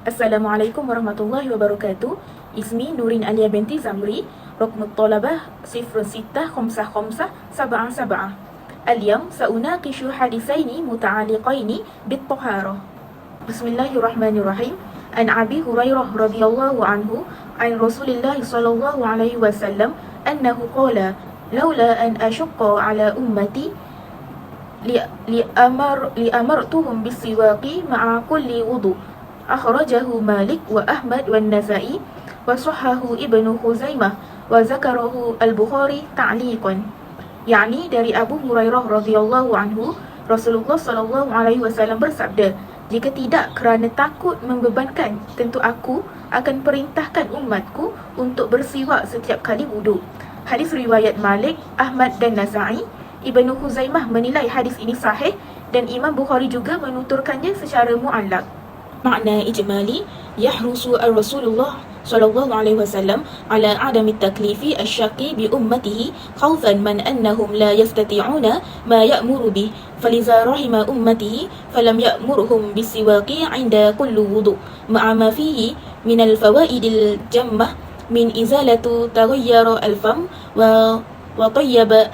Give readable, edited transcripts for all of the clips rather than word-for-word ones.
Assalamualaikum warahmatullahi wabarakatuh. Ismi Nurin Alia binti Zamri. رقم الطلبة 065577. اليوم سأناقش حديثين متعلقين بالطهارة. بسم الله الرحمن الرحيم. عن أبي هريرة رضي الله عنه عن رسول الله صلى الله عليه وسلم أنه قال: لولا أن أشق على أمتي لأمرتهم بالسواك مع كل وضوء. أخرجه مالك وأحمد والنسائي وصححه ابن خزيمة وذكره البخاري تعليقا. Yani dari Abu Hurairah radhiyallahu anhu, Rasulullah sallallahu alaihi wasallam bersabda, jika tidak kerana takut membebankan, tentu aku akan perintahkan umatku untuk bersiwak setiap kali wuduk. Hadis riwayat Malik, Ahmad dan Nasa'i. Ibnu Khuzaimah menilai hadis ini sahih dan Imam Bukhari juga menuturkannya secara mu'allaq. Makna ijmali, yahrusu ar-Rasulullah sallallahu alaihi wasallam ala adami taklifi asyaqi bi ummatihi khawfan man annahum la yastati'una ma ya'muru bih, faliza rahima ummatihi falam ya'murhum bisiwaki 'inda kulli wudu' ma'a ma fihi min al-fawaid al-jammah min izalatu taghayyur al-fam wa tayyaba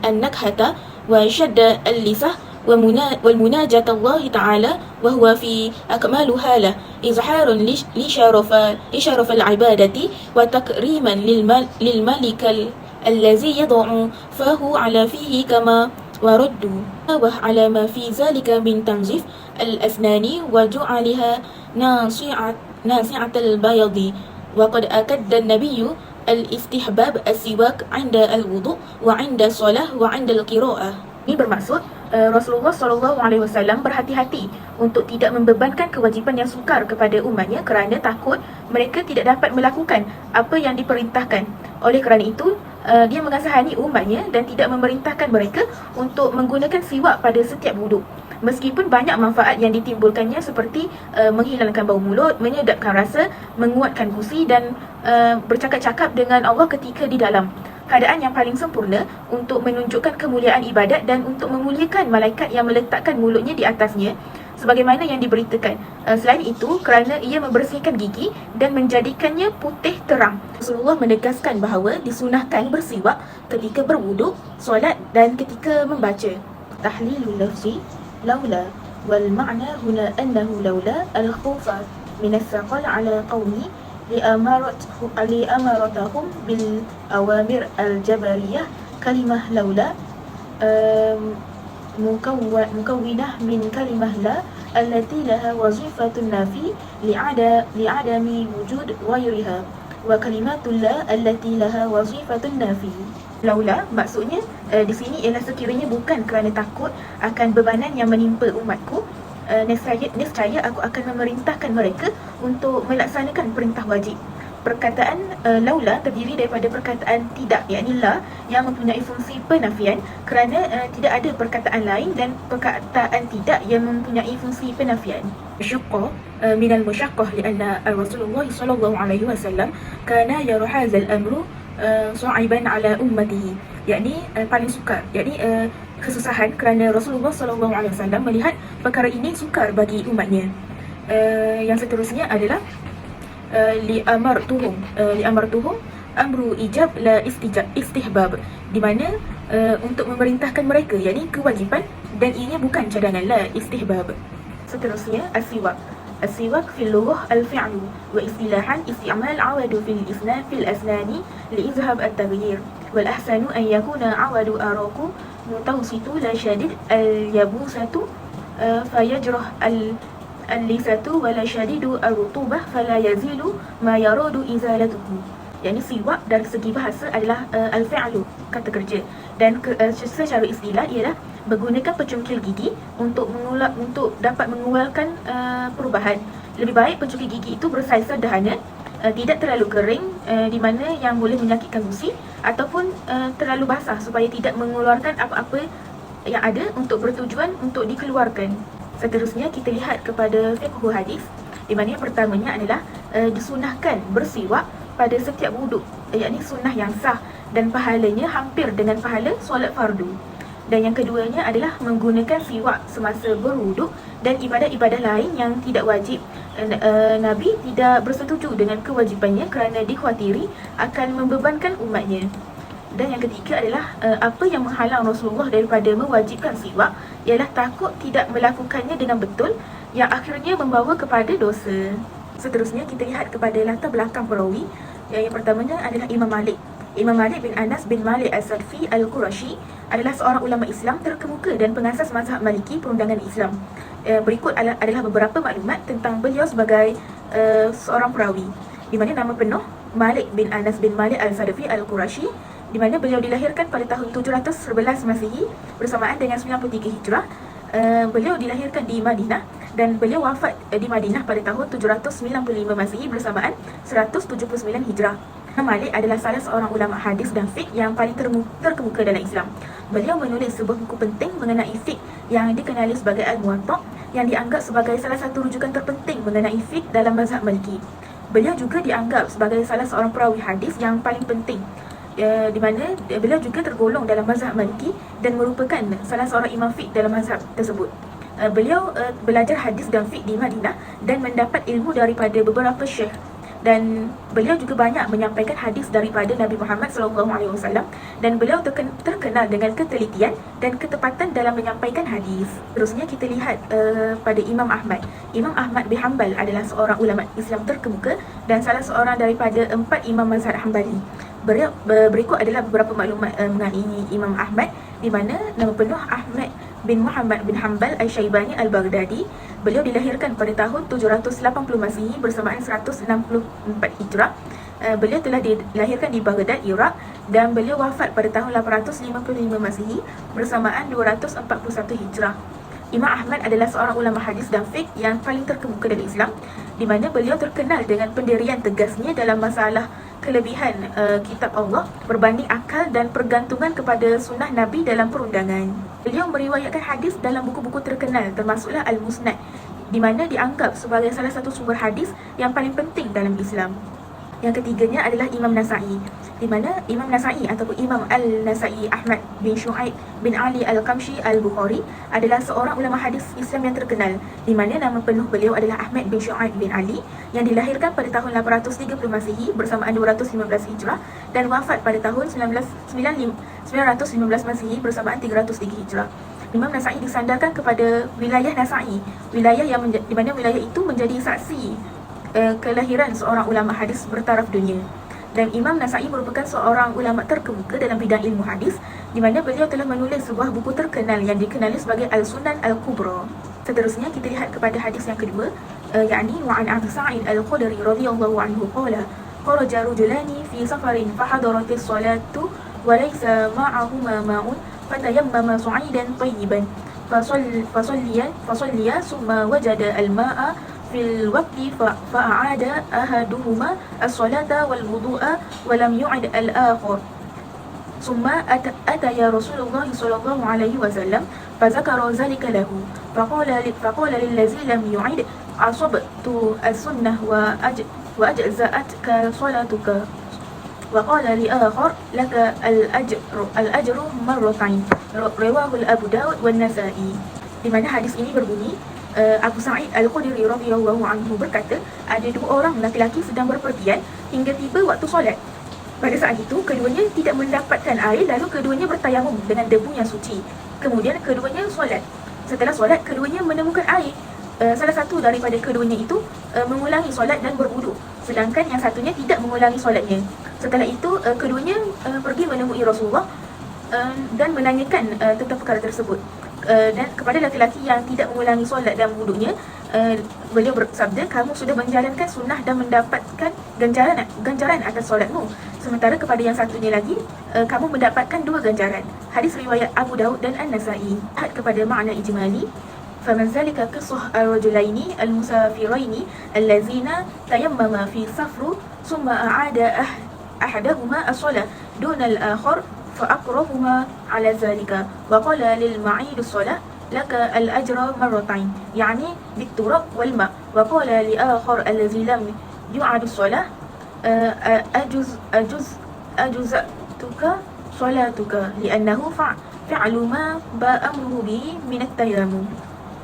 an-nakhata wa shadda al-lisah والمناجاة الله تعالى وهو في أكمل حالة إظهار لشرف العبادة وتكريما للملك الذي يضع فاه على فيه كما ورد على ما في ذلك من تنظيف الأسنان وجعلها ناصعة البياض. وقد أكد النبي الاستحباب السواك عند الوضوء وعند الصلاة وعند القراءة. Ini bermaksud Rasulullah SAW berhati-hati untuk tidak membebankan kewajipan yang sukar kepada umatnya kerana takut mereka tidak dapat melakukan apa yang diperintahkan. Oleh kerana itu, dia mengasihani umatnya dan tidak memerintahkan mereka untuk menggunakan siwak pada setiap wuduk. Meskipun banyak manfaat yang ditimbulkannya seperti menghilangkan bau mulut, menyedapkan rasa, menguatkan gusi dan bercakap-cakap dengan Allah ketika di dalam keadaan yang paling sempurna untuk menunjukkan kemuliaan ibadat dan untuk memuliakan malaikat yang meletakkan mulutnya di atasnya sebagaimana yang diberitakan. Selain itu, kerana ia membersihkan gigi dan menjadikannya putih terang. Rasulullah menegaskan bahawa disunahkan bersiwak ketika berwuduk, solat dan ketika membaca. Tahlilul lafzi laula wal ma'na huna annahu laula al-khufa min as-saqal ala qawmi لأمرتهم بالأوامر الجبرية. كلمة لولا مكونة من كلمة لا التي لها وظيفة النفي لعدم وجود غيرها، وكلمات لا التي لها وظيفة النفي. Laula maksudnya di sini ialah sekiranya bukan kerana takut akan bebanan yang menimpa umatku, nescaya aku akan memerintahkan mereka untuk melaksanakan perintah wajib. Perkataan laula terdiri daripada perkataan tidak, yakni la, yang mempunyai fungsi penafian kerana tidak ada perkataan lain, dan perkataan tidak yang mempunyai fungsi penafian. Syaqqa min al-musyaqqah lianna Rasulullah sallallahu alaihi wasallam kana yara hadzal amru sa'iban ala ummatihi, yakni paling sukar, yakni kesusahan kerana Rasulullah SAW melihat perkara ini sukar bagi umatnya. Yang seterusnya adalah li'amartuhum amru ijab la istihbab, di mana untuk memerintahkan mereka, yakni kewajipan, dan ianya bukan cadangan, la istihbab. Seterusnya السواك في اللغة الفعل، واصطلاحا استعمال عود في الأسنان لإذهاب التغيير، والأحسن أن يكون عود أراق متوسط لا شديد اليبوسة فيجرح اللثة ولا شديد الرطوبة فلا يزيل ما يراد إزالته. Yani siwak dari segi bahasa adalah al-fi'lu, kata kerja, dan secara istilah ialah menggunakan pencungkil gigi untuk dapat mengeluarkan perubahan. Lebih baik pencungkil gigi itu bersaiz sederhana, tidak terlalu kering di mana yang boleh menyakitkan gusi, ataupun terlalu basah supaya tidak mengeluarkan apa-apa yang ada untuk bertujuan untuk dikeluarkan. Seterusnya kita lihat kepada fiqh hadis, di mana yang pertamanya adalah disunahkan bersiwak pada setiap wuduk, yakni sunnah yang sah dan pahalanya hampir dengan pahala solat fardu. Dan yang keduanya adalah menggunakan siwak semasa berwuduk dan ibadah-ibadah lain yang tidak wajib. Nabi tidak bersetuju dengan kewajipannya kerana dikhawatiri akan membebankan umatnya. Dan yang ketiga adalah apa yang menghalang Rasulullah daripada mewajibkan siwak ialah takut tidak melakukannya dengan betul yang akhirnya membawa kepada dosa. Seterusnya kita lihat kepada latar belakang perawi. Yang pertamanya adalah Imam Malik. Imam Malik bin Anas bin Malik As-Sarfi Al-Qurashi adalah seorang ulama Islam terkemuka dan pengasas mazhab Maliki perundangan Islam. Berikut adalah beberapa maklumat tentang beliau sebagai seorang perawi. Di mana nama penuh Malik bin Anas bin Malik Al-Sarfi Al-Qurashi, di mana beliau dilahirkan pada tahun 711 Masihi bersamaan dengan 93 Hijrah. Beliau dilahirkan di Madinah dan beliau wafat di Madinah pada tahun 795 Masihi bersamaan 179 Hijrah. Malik adalah salah seorang ulama hadis dan fiqh yang paling terkemuka dalam Islam. Beliau menulis sebuah buku penting mengenai fiqh yang dikenali sebagai Al-Muwatta, yang dianggap sebagai salah satu rujukan terpenting mengenai fiqh dalam mazhab Maliki. Beliau juga dianggap sebagai salah seorang perawi hadis yang paling penting, di mana beliau juga tergolong dalam mazhab Maliki dan merupakan salah seorang imam fiqh dalam mazhab tersebut. Beliau belajar hadis dan fiqh di Madinah dan mendapat ilmu daripada beberapa syekh, dan beliau juga banyak menyampaikan hadis daripada Nabi Muhammad SAW, dan beliau terkenal dengan ketelitian dan ketepatan dalam menyampaikan hadis. Terusnya kita lihat pada Imam Ahmad. Imam Ahmad bin Hanbal adalah seorang ulama Islam terkemuka dan salah seorang daripada 4 imam mazhab Hanbali. Berikut adalah beberapa maklumat mengenai Imam Ahmad, di mana nama penuh Ahmad bin Muhammad bin Hanbal Al-Syaibani Al-Baghdadi. Beliau dilahirkan pada tahun 780 Masihi bersamaan 164 Hijrah. Beliau telah dilahirkan di Baghdad, Iraq, dan beliau wafat pada tahun 855 Masihi bersamaan 241 Hijrah. Imam Ahmad adalah seorang ulama hadis dan fiqh yang paling terkemuka dalam Islam, di mana beliau terkenal dengan pendirian tegasnya dalam masalah kelebihan kitab Allah berbanding akal dan pergantungan kepada sunnah Nabi dalam perundangan. Beliau meriwayatkan hadis dalam buku-buku terkenal termasuklah Al-Musnad, di mana dianggap sebagai salah satu sumber hadis yang paling penting dalam Islam. Yang ketiganya adalah Imam Nasa'i, di mana Imam Nasa'i ataupun Imam Al-Nasa'i Ahmad bin Shu'aib bin Ali Al-Qamshi Al-Bukhari adalah seorang ulama hadis Islam yang terkenal, di mana nama penuh beliau adalah Ahmad bin Shu'aib bin Ali, yang dilahirkan pada tahun 830 Masihi bersamaan 215 Hijrah dan wafat pada tahun 915 Masihi bersamaan 303 Hijrah. Imam Nasa'i disandarkan kepada wilayah Nasa'i, wilayah yang di mana wilayah itu menjadi saksi kelahiran seorang ulama hadis bertaraf dunia. Dan Imam Nasa'i merupakan seorang ulama terkemuka dalam bidang ilmu hadis, di mana beliau telah menulis sebuah buku terkenal yang dikenali sebagai Al-Sunan Al-Kubra. Seterusnya kita lihat kepada hadis yang kedua, yakni wa'an Abi Sa'id Al-Khudri radhiyallahu anhu qala kharaja rajulani fi safarin fahadaratis salatu wa laysa ma'ahuma ma'un fatayammama su'idan tayyiban fasalliya summa wajada al-ma'a في الوقت فأعاد أحدهما الصلاة والوضوء ولم يعد الآخر ثم أتى رسول الله صلى الله عليه وسلم فذكر ذلك له فقال للذي لم يعد أصبت السنة وأجزأتك صلاتك وقال لآخر لك الأجر مرتين رواه الأبو داود والنسائي. Di mana hadis ini berbunyi, Abu Sa'id Al-Khudri radhiyallahu anhu berkata, ada dua orang lelaki sedang berpergian hingga tiba waktu solat. Pada saat itu, keduanya tidak mendapatkan air, lalu keduanya bertayamum dengan debu yang suci. Kemudian keduanya solat. Setelah solat, keduanya menemukan air. Salah satu daripada keduanya itu mengulangi solat dan berwuduk, sedangkan yang satunya tidak mengulangi solatnya. Setelah itu, keduanya pergi menemui Rasulullah dan menanyakan tentang perkara tersebut. Dan kepada lelaki yang tidak mengulangi solat dan wuduknya, beliau bersabda, kamu sudah menjalankan sunnah dan mendapatkan ganjaran atas solatmu. Sementara kepada yang satunya lagi, kamu mendapatkan 2 ganjaran. Hadis riwayat Abu Daud dan An-Nasa'i. Lihat kepada makna ijmali, فمن ذلك قصة الرجلين المسافرين الذين تيمما في سفر ثم أعاد أحدهما الصلاة دون الآخر فأقرهما على ذلك وقال للمعيد الصلاة لك الأجر مرتين يعني بالتراب والماء وقال لآخر الذي لم يعد الصلاة أجزأتك صلاتك لأنه fi'lu ma ba'amruhu bihi min at-tayammum.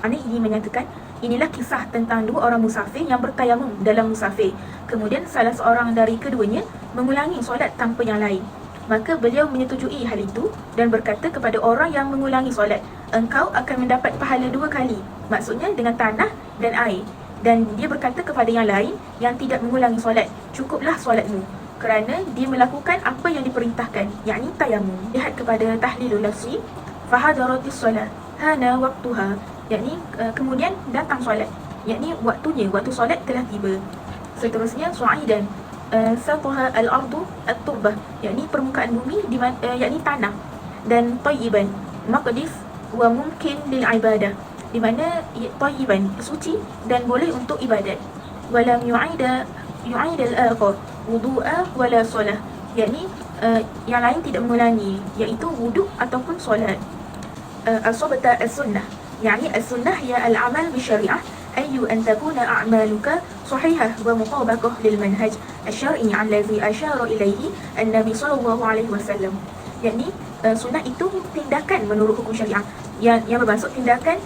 Ini menyatakan inilah kisah tentang dua orang musafir yang bertayamum dalam musafir. Kemudian salah seorang dari keduanya mengulangi solat tanpa yang lain. Maka beliau menyetujui hal itu dan berkata kepada orang yang mengulangi solat, engkau akan mendapat pahala 2 kali. Maksudnya dengan tanah dan air. Dan dia berkata kepada yang lain yang tidak mengulangi solat, cukuplah solatmu, kerana dia melakukan apa yang diperintahkan, yakni tayamum. Lihat kepada tahlilul lafzi, fahadaratis solat hana waktuha, yakni kemudian datang solat, yakni waktunya, waktu solat telah tiba. Seterusnya suaidan, sataha al-ardu at-turbah, yakni permukaan bumi, yakni tanah. Dan tayyiban, maqdis wa mumkin lil ibadah, di mana tayyiban suci dan boleh untuk ibadat. Walam yu'ida al-akhar wudu'a wala solah, yakni yang lain tidak mengulangi, iaitu wuduk ataupun solat. Asabata as-sunnah, يعني السنة هي العمل بالشريعة، أي أن تكون أعمالك صحيحة ومطابقة للمنهج الشرعي الذي أشار إليه النبي صلى الله عليه وسلم. يعني sunnah itu tindakan menurut hukum syariah, yang bermaksud tindakan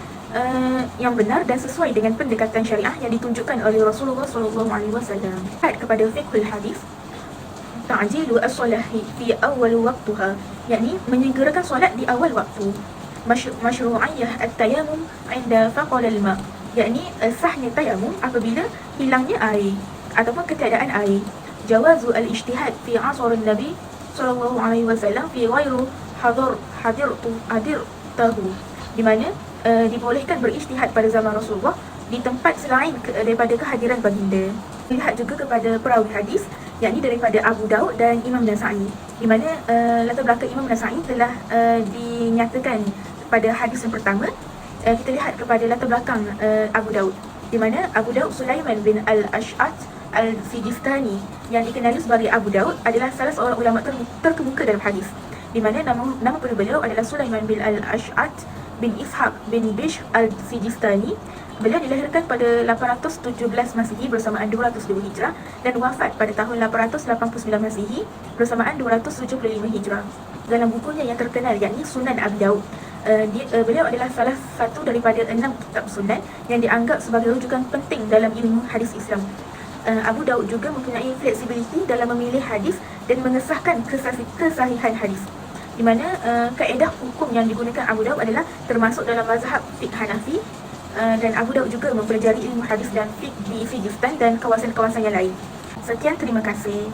yang benar dan sesuai dengan pendekatan syariah yang ditunjukkan oleh Rasulullah sallallahu alaihi wasallam. Kepada fiqhul hadis, ta'jilu as-salah fi awal waqtiha, yakni menyegerakan solat di awal waktu. Masyru'iyah at-tayammum 'inda faqal al-ma', yakni sahnya tayamum apabila hilangnya air ataupun ketiadaan air. Jawazu al-ijtihad fi 'asr an-nabi sallallahu alaihi wasallam fi ghairu hadirtahu, di mana dibolehkan berijtihad pada zaman Rasulullah di tempat selain daripada kehadiran baginda. Lihat juga kepada perawi hadis, yakni daripada Abu Daud dan Imam Nasa'i, di mana latar belakang Imam Nasa'i telah dinyatakan pada hadis yang pertama. Kita lihat kepada latar belakang Abu Daud, di mana Abu Daud Sulaiman bin al-Ash'ath al-Sijistani, yang dikenali sebagai Abu Daud, adalah salah seorang ulama terkemuka dalam hadis, di mana nama penuh beliau adalah Sulaiman bin al-Ash'ath bin Ishaq bin Bishr al-Sijistani. Beliau dilahirkan pada 817 Masihi bersamaan 202 Hijrah dan wafat pada tahun 889 Masihi bersamaan 275 Hijrah. Dalam bukunya yang terkenal, yakni Sunan Abi Daud, beliau adalah salah satu daripada 6 kitab sunan yang dianggap sebagai rujukan penting dalam ilmu hadis Islam. Abu Daud juga mempunyai fleksibiliti dalam memilih hadis dan mengesahkan kesahihan hadis, di mana kaedah hukum yang digunakan Abu Daud adalah termasuk dalam mazhab fiqh Hanafi, dan Abu Daud juga mempelajari ilmu hadis dan fiqh di Sijistan dan kawasan-kawasan yang lain. Sekian, terima kasih.